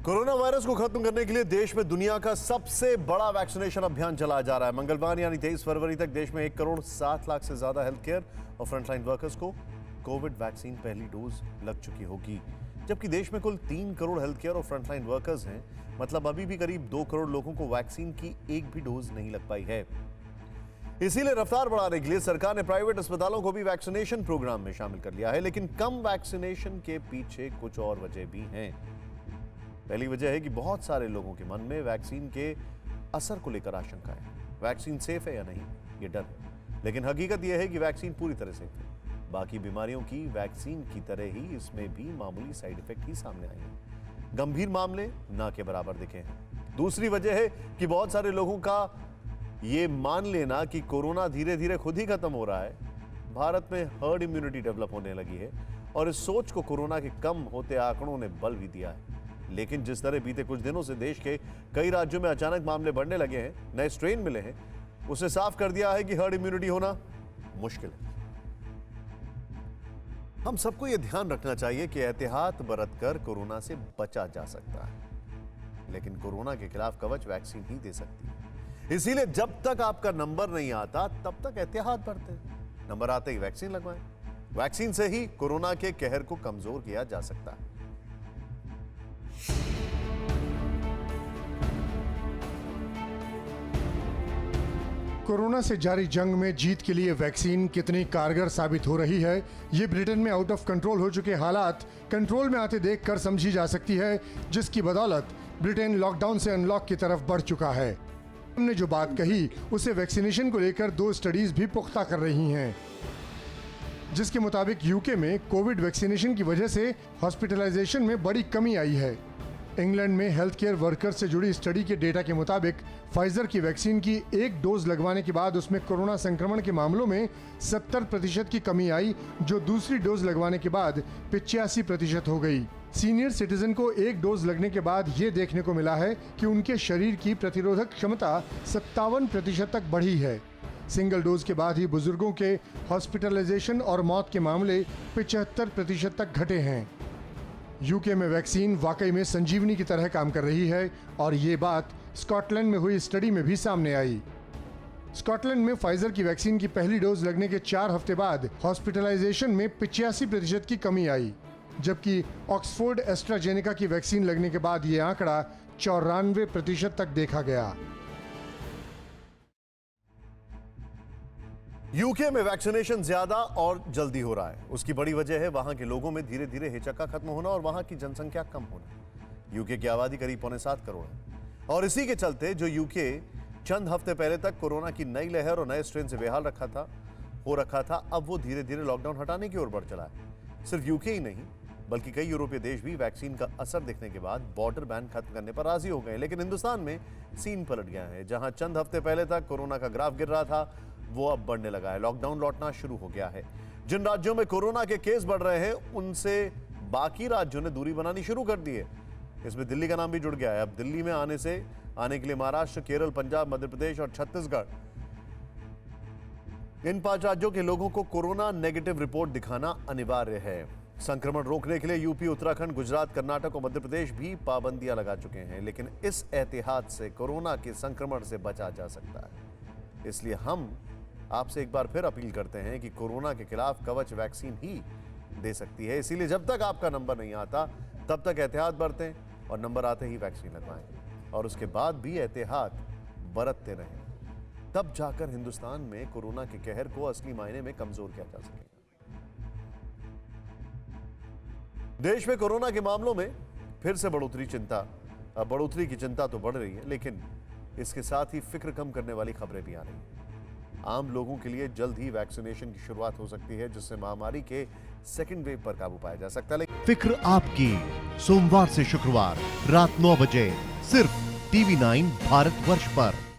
Corona virus को खत्म करने के लिए देश में दुनिया का सबसे बड़ा वैक्सीनेशन अभियान चलाया जा रहा है। मंगलवार यानी 23 फरवरी तक देश में 1 करोड़ 7 लाख से ज्यादा हेल्थ केयर और फ्रंटलाइन वर्कर्स को कोविड वैक्सीन पहली डोज लग चुकी होगी, जबकि देश में कुल 3 करोड़ हेल्थ केयर और फ्रंटलाइन वर्कर्स हैं। मतलब अभी भी करीब 2 करोड़ लोगों को वैक्सीन की एक भी डोज नहीं लग पाई है। इसीलिए रफ्तार बढ़ाने के लिए सरकार ने प्राइवेट अस्पतालों को भी वैक्सीनेशन प्रोग्राम में शामिल कर लिया है। लेकिन कम वैक्सीनेशन के पीछे कुछ और वजह भी हैं। पहली वजह है कि बहुत सारे लोगों के मन में वैक्सीन के असर को लेकर आशंका है। वैक्सीन सेफ है या नहीं, ये डर है। लेकिन हकीकत यह है कि वैक्सीन पूरी तरह सेफ है। बाकी बीमारियों की वैक्सीन की तरह ही इसमें भी मामूली साइड इफेक्ट ही सामने आए हैं। गंभीर मामले ना के बराबर दिखे हैं। दूसरी वजह है कि बहुत सारे लोगों का ये मान लेना कि कोरोना धीरे धीरे खुद ही खत्म हो रहा है। भारत में हर्ड इम्यूनिटी डेवलप होने लगी है और इस सोच को कोरोना के कम होते आंकड़ों ने बल भी दिया है। लेकिन जिस तरह बीते कुछ दिनों से देश के कई राज्यों में अचानक मामले बढ़ने लगे हैं, नए स्ट्रेन मिले हैं, उसे साफ कर दिया है कि हर्ड इम्यूनिटी होना मुश्किल है। हम सबको यह ध्यान रखना चाहिए कि एहतियात बरतकर कोरोना से बचा जा सकता है, लेकिन कोरोना के खिलाफ कवच वैक्सीन ही दे सकती है। इसीलिए जब तक आपका नंबर नहीं आता तब तक एहतियात बरतें। नंबर आते ही वैक्सीन लगवाएं। वैक्सीन से ही कोरोना के कहर को कमजोर किया जा सकता है। कोरोना से जारी जंग में जीत के लिए वैक्सीन कितनी कारगर साबित हो रही है, ये ब्रिटेन में आउट ऑफ कंट्रोल हो चुके हालात कंट्रोल में आते देखकर समझी जा सकती है, जिसकी बदौलत ब्रिटेन लॉकडाउन से अनलॉक की तरफ बढ़ चुका है। हमने जो बात कही उसे वैक्सीनेशन को लेकर 2 स्टडीज भी पुख्ता कर रही हैं, जिसके मुताबिक यूके में कोविड वैक्सीनेशन की वजह से हॉस्पिटलाइजेशन में बड़ी कमी आई है। इंग्लैंड में हेल्थ केयर वर्कर्स से जुड़ी स्टडी के डेटा के मुताबिक फाइजर की वैक्सीन की एक डोज लगवाने के बाद उसमें कोरोना संक्रमण के मामलों में 70% की कमी आई, जो दूसरी डोज लगवाने के बाद 85% हो गई। सीनियर सिटीजन को एक डोज लगने के बाद ये देखने को मिला है कि उनके शरीर की प्रतिरोधक क्षमता 57% तक बढ़ी है। सिंगल डोज के बाद ही बुजुर्गों के हॉस्पिटलाइजेशन और मौत के मामले 75% तक घटे हैं। यूके में वैक्सीन वाकई में संजीवनी की तरह काम कर रही है और ये बात स्कॉटलैंड में हुई स्टडी में भी सामने आई। स्कॉटलैंड में फाइजर की वैक्सीन की पहली डोज लगने के 4 हफ्ते बाद हॉस्पिटलाइजेशन में 85% की कमी आई, जबकि ऑक्सफोर्ड एस्ट्राजेनेका की वैक्सीन लगने के बाद ये आंकड़ा 94% तक देखा गया। यूके में वैक्सीनेशन ज्यादा और जल्दी हो रहा है। उसकी बड़ी वजह है वहां के लोगों में धीरे धीरे हिचका खत्म होना और वहां की जनसंख्या कम होना। यूके की आबादी करीब 6.25 करोड़ है और इसी के चलते जो यूके चंद हफ्ते पहले तक कोरोना की नई लहर और नए स्ट्रेन से बेहाल हो रखा था, अब वो धीरे धीरे लॉकडाउन हटाने की ओर बढ़ चला है। सिर्फ यूके ही नहीं बल्कि कई यूरोपीय देश भी वैक्सीन का असर दिखने के बाद बॉर्डर बैन खत्म करने पर राजी हो गए। लेकिन हिंदुस्तान में सीन पलट गया है। जहां चंद हफ्ते पहले तक कोरोना का ग्राफ गिर रहा था, वो अब बढ़ने लगा है। लॉकडाउन लौटना शुरू हो गया है। जिन राज्यों में कोरोना के केस बढ़ रहे हैं उनसे बाकी राज्यों ने दूरी बनानी शुरू कर दी है। इसमें दिल्ली का नाम भी जुड़ गया है। अब दिल्ली में आने के लिए महाराष्ट्र, केरल, पंजाब, मध्य प्रदेश और छत्तीसगढ़, इन 5 राज्यों के लोगों को कोरोना नेगेटिव रिपोर्ट दिखाना अनिवार्य है। संक्रमण रोकने के लिए यूपी, उत्तराखंड, गुजरात, कर्नाटक और मध्य प्रदेश भी पाबंदियां लगा चुके हैं। लेकिन इस एहतियात से कोरोना के संक्रमण से बचा जा सकता है। इसलिए हम आपसे एक बार फिर अपील करते हैं कि कोरोना के खिलाफ कवच वैक्सीन ही दे सकती है। इसीलिए जब तक आपका नंबर नहीं आता तब तक एहतियात बरतें और नंबर आते ही वैक्सीन लगवाएं और उसके बाद भी एहतियात बरतते रहें। तब जाकर हिंदुस्तान में कोरोना के कहर को असली मायने में कमजोर किया जा सकेगा। देश में कोरोना के मामलों में फिर से बढ़ोतरी की चिंता तो बढ़ रही है, लेकिन इसके साथ ही फिक्र कम करने वाली खबरें भी आ रही हैं। आम लोगों के लिए जल्द ही वैक्सीनेशन की शुरुआत हो सकती है, जिससे महामारी के सेकेंड वेव पर काबू पाया जा सकता है। फिक्र आपकी, सोमवार से शुक्रवार रात 9 बजे सिर्फ TV9 भारतवर्ष पर।